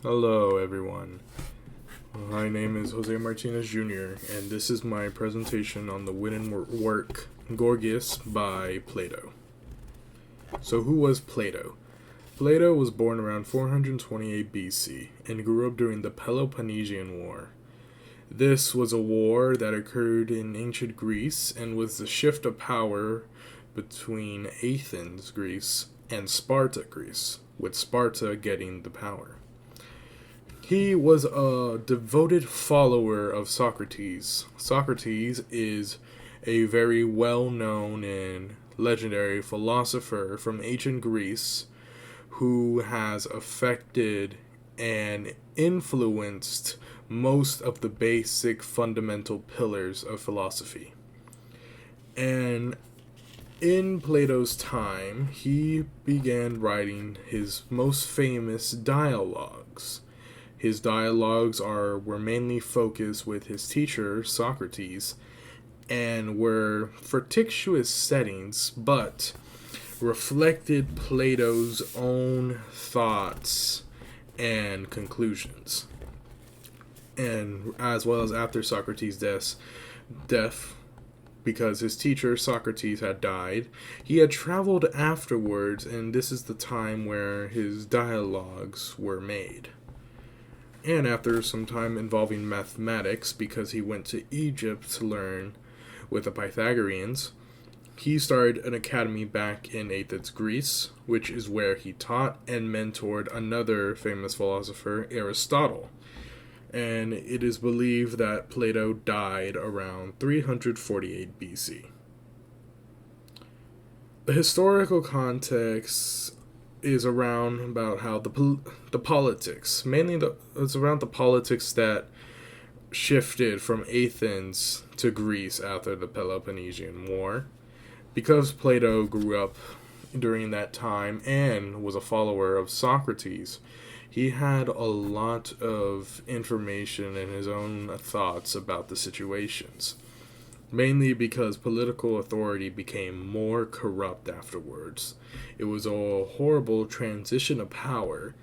Hello, everyone. My name is Jose Martinez Jr., and this is my presentation on the written work Gorgias by Plato. So, who was Plato? Plato was born around 428 BC and grew up during the Peloponnesian War. This was a war that occurred in ancient Greece and was the shift of power between Athens, Greece, and Sparta, Greece, with Sparta getting the power. He was a devoted follower of Socrates. Socrates is a very well-known and legendary philosopher from ancient Greece who has affected and influenced most of the basic fundamental pillars of philosophy. And in Plato's time, he began writing his most famous dialogues. His dialogues were mainly focused with his teacher, Socrates, and were fictitious settings, but reflected Plato's own thoughts and conclusions. And as well as after Socrates' death, because his teacher, Socrates, had died, he had traveled afterwards, and this is the time where his dialogues were made. And after some time involving mathematics, because he went to Egypt to learn with the Pythagoreans, he started an academy back in Athens, Greece, which is where he taught and mentored another famous philosopher, Aristotle. And it is believed that Plato died around 348 BC. The historical context is around about how the politics, it's around the politics that shifted from Athens to Greece after the Peloponnesian War. Because Plato grew up during that time and was a follower of Socrates, he had a lot of information and his own thoughts about the situations. Mainly because political authority became more corrupt afterwards. It was a horrible transition of power,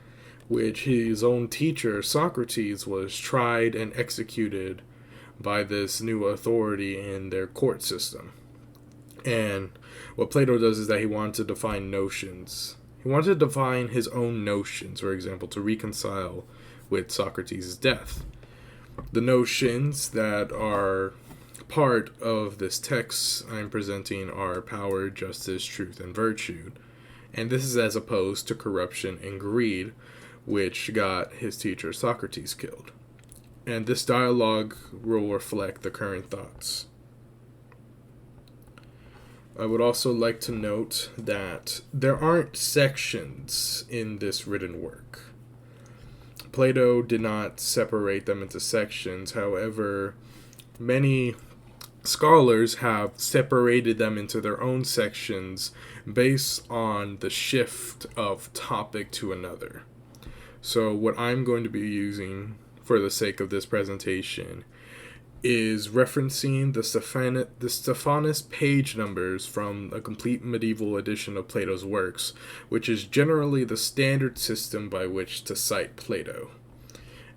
which his own teacher, Socrates, was tried and executed by this new authority in their court system. And what Plato does is that he wanted to define notions. He wanted to define his own notions, for example, to reconcile with Socrates' death. The notions that are part of this text I'm presenting are power, justice, truth, and virtue. And this is as opposed to corruption and greed, which got his teacher Socrates killed. And this dialogue will reflect the current thoughts. I would also like to note that there aren't sections in this written work. Plato did not separate them into sections. However, many scholars have separated them into their own sections based on the shift of topic to another. So what I'm going to be using for the sake of this presentation is referencing the Stephanus page numbers from a complete medieval edition of Plato's works, which is generally the standard system by which to cite Plato.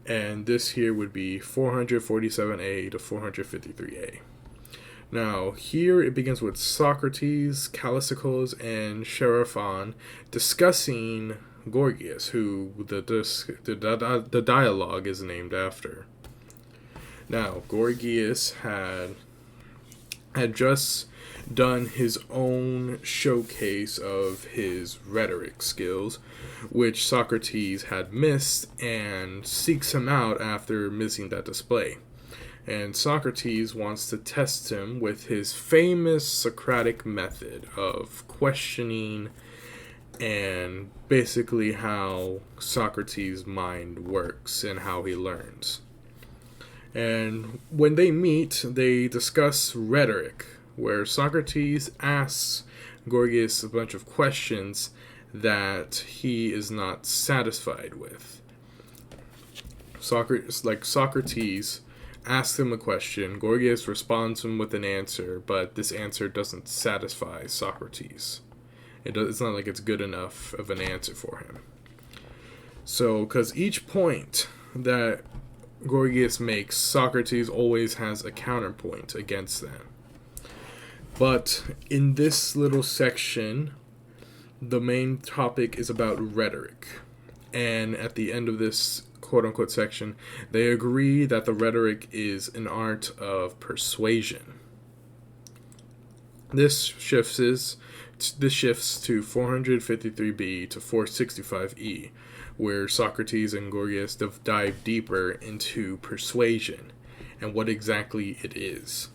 And this here would be 447a to 453a. Now, here it begins with Socrates, Callisicles, and Xenophon discussing Gorgias, who the dialogue is named after. Now, Gorgias had just done his own showcase of his rhetoric skills, which Socrates had missed, and seeks him out after missing that display. And Socrates wants to test him with his famous Socratic method of questioning and basically how Socrates' mind works and how he learns. And when they meet, they discuss rhetoric, where Socrates asks Gorgias a bunch of questions that he is not satisfied with. Socrates asks him a question, Gorgias responds him with an answer, but this answer doesn't satisfy Socrates. It's not like it's good enough of an answer for him. So, because each point that Gorgias makes, Socrates always has a counterpoint against that. But in this little section, the main topic is about rhetoric. And at the end of this quote-unquote section, they agree that the rhetoric is an art of persuasion. This shifts to 453b to 465e, where Socrates and Gorgias dive deeper into persuasion and what exactly it is.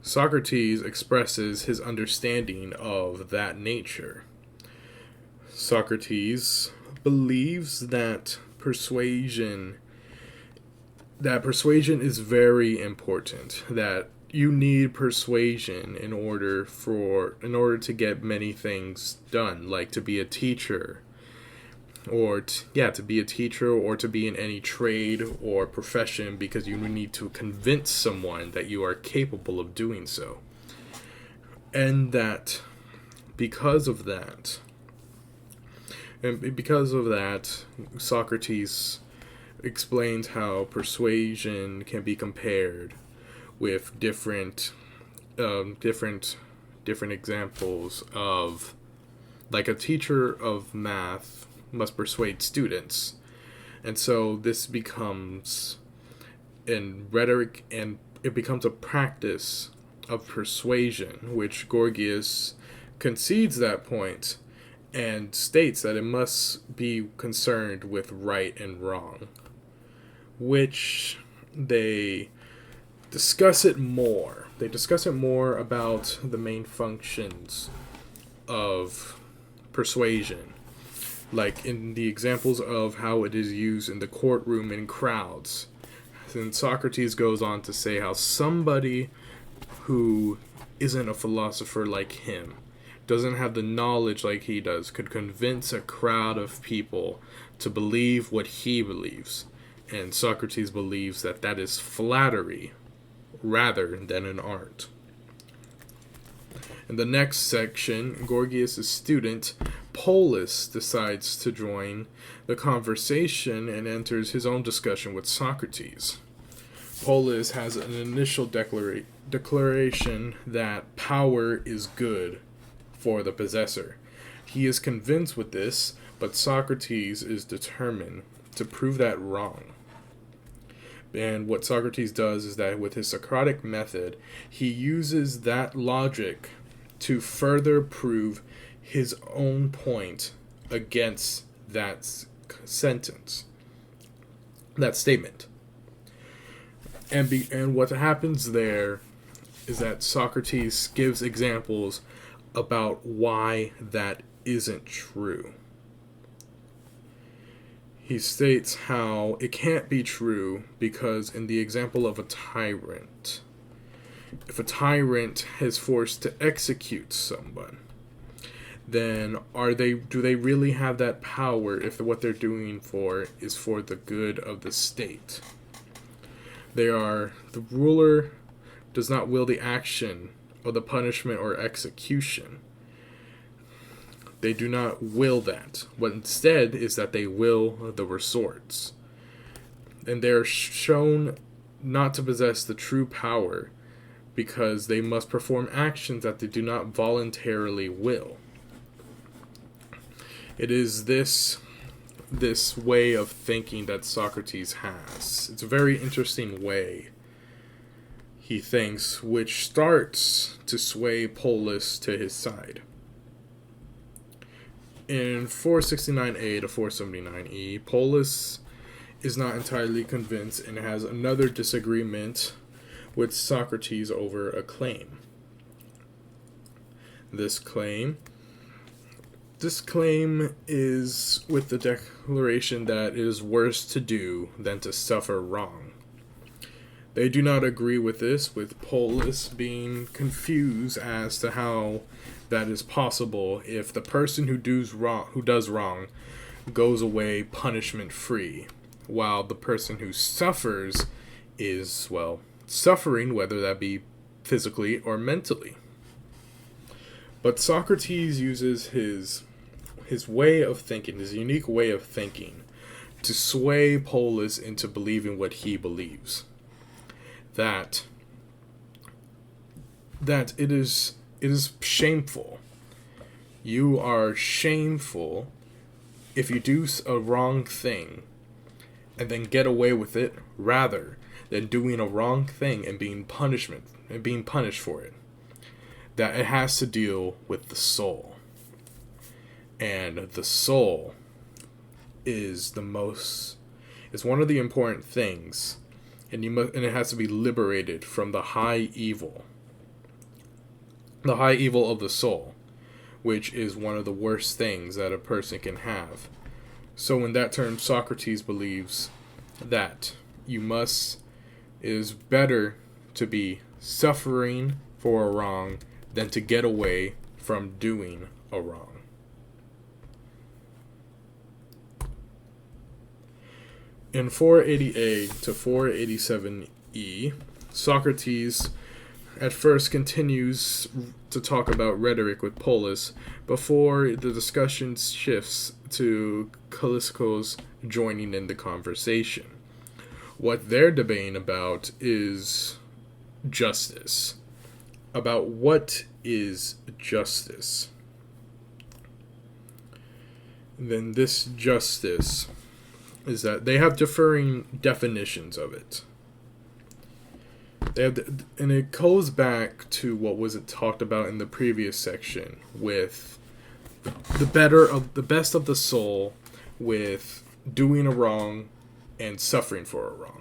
Socrates expresses his understanding of that nature. Socrates believes that persuasion is very important, that you need persuasion in order to get many things done, like to be a teacher, or to be in any trade or profession, because you need to convince someone that you are capable of doing so. And that because of that, Socrates explains how persuasion can be compared with different examples of, like, a teacher of math must persuade students. And so this becomes in rhetoric, and it becomes a practice of persuasion, which Gorgias concedes that point and states that it must be concerned with right and wrong, which they discuss it more. They discuss it more about the main functions of persuasion, like in the examples of how it is used in the courtroom in crowds. And Socrates goes on to say how somebody who isn't a philosopher like him, doesn't have the knowledge like he does, could convince a crowd of people to believe what he believes. And Socrates believes that that is flattery rather than an art. In the next section, Gorgias' student, Polus, decides to join the conversation and enters his own discussion with Socrates. Polus has an initial declaration that power is good for the possessor. He is convinced with this, but Socrates is determined to prove that wrong. And what Socrates does is that with his Socratic method, he uses that logic to further prove his own point against that statement. And what happens there is that Socrates gives examples about why that isn't true. He states how it can't be true because in the example of a tyrant, if a tyrant is forced to execute someone, then do they really have that power if what they're doing is for the good of the state? The ruler does not will the action or the punishment or execution. They do not will that. What instead is that they will the resorts. And they are shown not to possess the true power because they must perform actions that they do not voluntarily will. It is this way of thinking that Socrates has. It's a very interesting way he thinks, which starts to sway Polus to his side. In 469a to 479e, Polus is not entirely convinced and has another disagreement with Socrates over a claim. This claim is with the declaration that it is worse to do than to suffer wrong. They do not agree with this, with Polus being confused as to how that is possible if the person who does wrong goes away punishment free, while the person who suffers is, suffering, whether that be physically or mentally. But Socrates uses his way of thinking, his unique way of thinking, to sway Polus into believing what he believes. That it is shameful. You are shameful if you do a wrong thing and then get away with it, rather than doing a wrong thing and being punished for it. That it has to deal with the soul. And the soul is one of the important things, and it has to be liberated from the high evil of the soul, which is one of the worst things that a person can have. So in that term, Socrates believes that it is better to be suffering for a wrong than to get away from doing a wrong. In 480a to 487e, Socrates at first continues to talk about rhetoric with Polus before the discussion shifts to Calliscos joining in the conversation. What they're debating about is justice. About what is justice. Then this justice is that they have differing definitions of it. And it goes back to what was talked about in the previous section with the best of the soul, with doing a wrong and suffering for a wrong.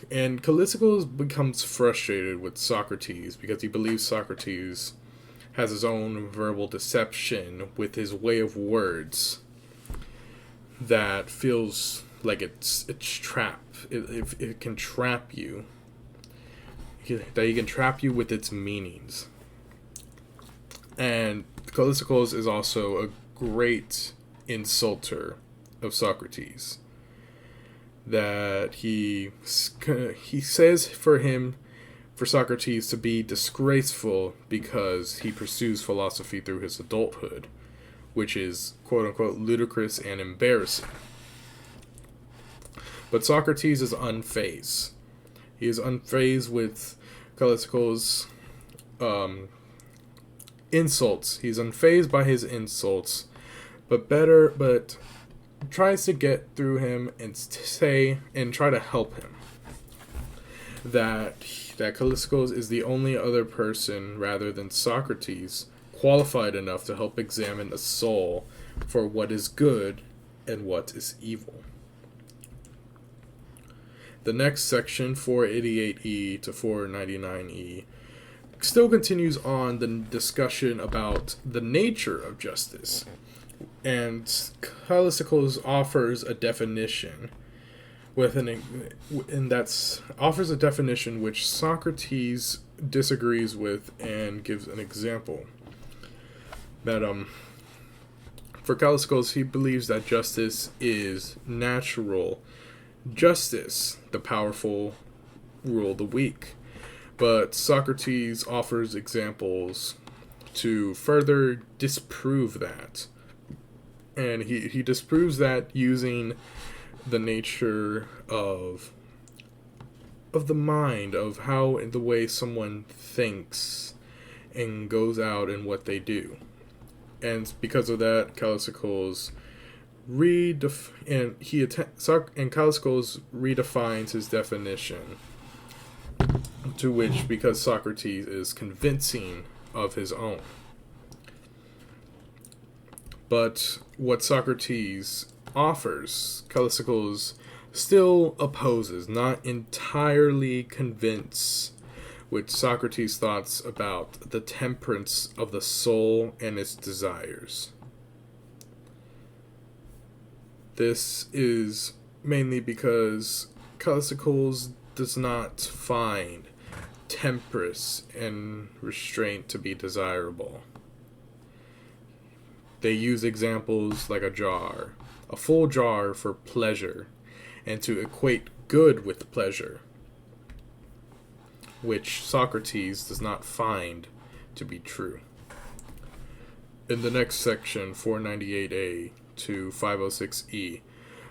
And Calliscos becomes frustrated with Socrates because he believes Socrates has his own verbal deception with his way of words that feels like it's trap. It can trap you. That he can trap you with its meanings. And Calliscos is also a great insulter of Socrates. That he says for Socrates to be disgraceful because he pursues philosophy through his adulthood, which is quote-unquote ludicrous and embarrassing. But Socrates is unfazed. He is unfazed with Calliscos' insults. He's unfazed by his insults, but tries to get through him and try to help him. That Calliscos is the only other person, rather than Socrates, qualified enough to help examine the soul for what is good and what is evil. The next section, 488e to 499e, still continues on the discussion about the nature of justice. And Calliscos offers a definition offers a definition which Socrates disagrees with and gives an example. That for Calliscos, he believes that justice is natural justice. The powerful rule the weak. But Socrates offers examples to further disprove that. And he disproves that using the nature of the mind, of how the way someone thinks and goes out and what they do. And because of that, Calliscos Calliscos redefines his definition, to which, because Socrates is convincing of his own. But what Socrates offers, Calliscos still opposes, not entirely convinced with Socrates' thoughts about the temperance of the soul and its desires. This is mainly because Calliscos does not find temperance and restraint to be desirable. They use examples like a full jar for pleasure, and to equate good with pleasure, which Socrates does not find to be true. In the next section, 498A to 506E,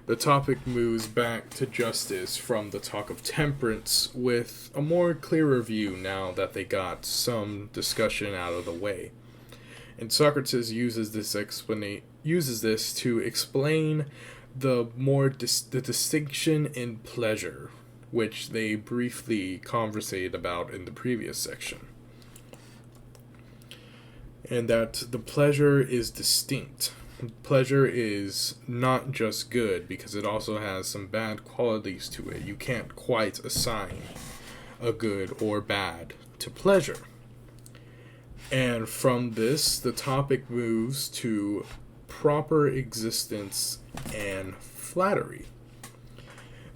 the topic moves back to justice from the talk of temperance with a more clearer view now that they got some discussion out of the way. And Socrates uses this to explain the distinction in pleasure, which they briefly conversated about in the previous section. And that the pleasure is distinct. Pleasure is not just good, because it also has some bad qualities to it. You can't quite assign a good or bad to pleasure. And from this, the topic moves to proper existence and flattery.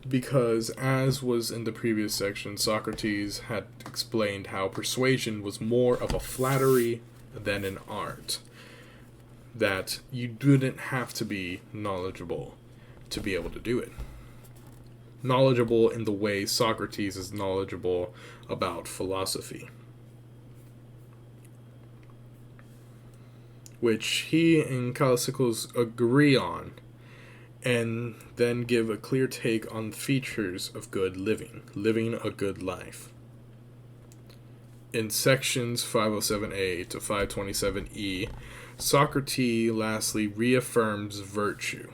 Because, as was in the previous section, Socrates had explained how persuasion was more of a flattery than an art. That you didn't have to be knowledgeable to be able to do it. Knowledgeable in the way Socrates is knowledgeable about philosophy, which he and Callicles agree on, and then give a clear take on the features of good living a good life. In sections 507A to 527E, Socrates lastly reaffirms virtue,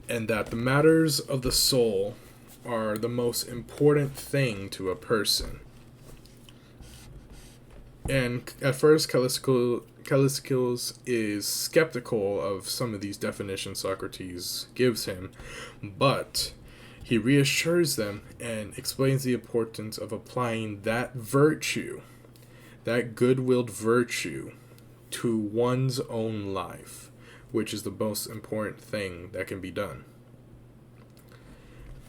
and that the matters of the soul are the most important thing to a person. And at first, Callicles is skeptical of some of these definitions Socrates gives him, but he reassures them and explains the importance of applying that virtue, that good-willed virtue, to one's own life, which is the most important thing that can be done.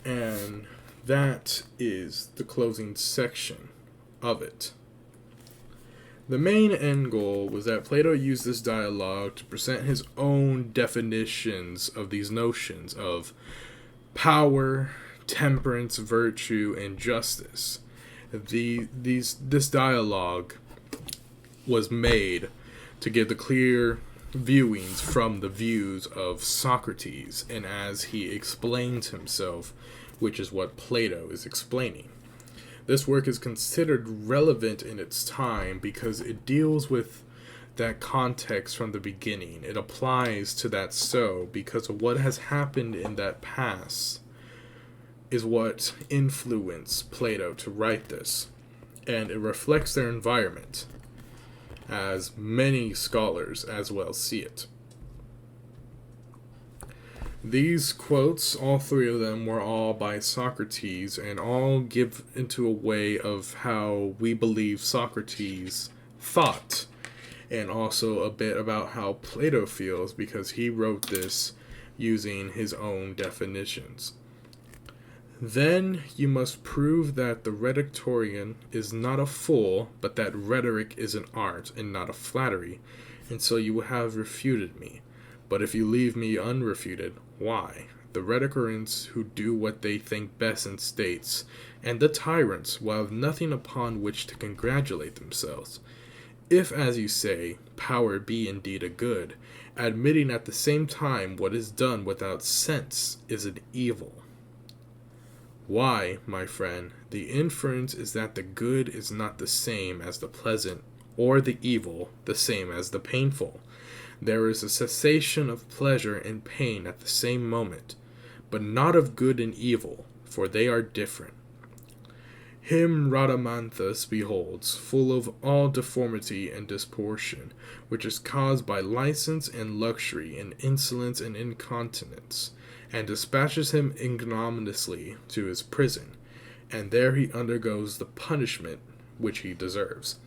And that is the closing section of it. The main end goal was that Plato used this dialogue to present his own definitions of these notions of power, temperance, virtue, and justice. This dialogue was made to give the clear viewings from the views of Socrates, and as he explains himself, which is what Plato is explaining. This work is considered relevant in its time because it deals with that context from the beginning. It applies to that because of what has happened in that past is what influenced Plato to write this, and it reflects their environment, as many scholars as well see it. These quotes, all three of them, were all by Socrates, and all give into a way of how we believe Socrates thought, and also a bit about how Plato feels, because he wrote this using his own definitions. Then you must prove that the rhetorian is not a fool, but that rhetoric is an art and not a flattery, and so you will have refuted me. But if you leave me unrefuted, why? The rhetoricians who do what they think best in states, and the tyrants will have nothing upon which to congratulate themselves. If, as you say, power be indeed a good, admitting at the same time what is done without sense is an evil. Why, my friend, the inference is that the good is not the same as the pleasant, or the evil the same as the painful. There is a cessation of pleasure and pain at the same moment, but not of good and evil, for they are different. Him Rhadamanthus beholds, full of all deformity and disproportion, which is caused by license and luxury and insolence and incontinence, and dispatches him ignominiously to his prison, and there he undergoes the punishment which he deserves.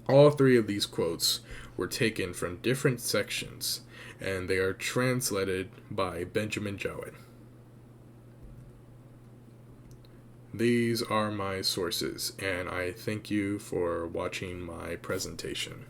All three of these quotes were taken from different sections, and they are translated by Benjamin Jowett. These are my sources, and I thank you for watching my presentation.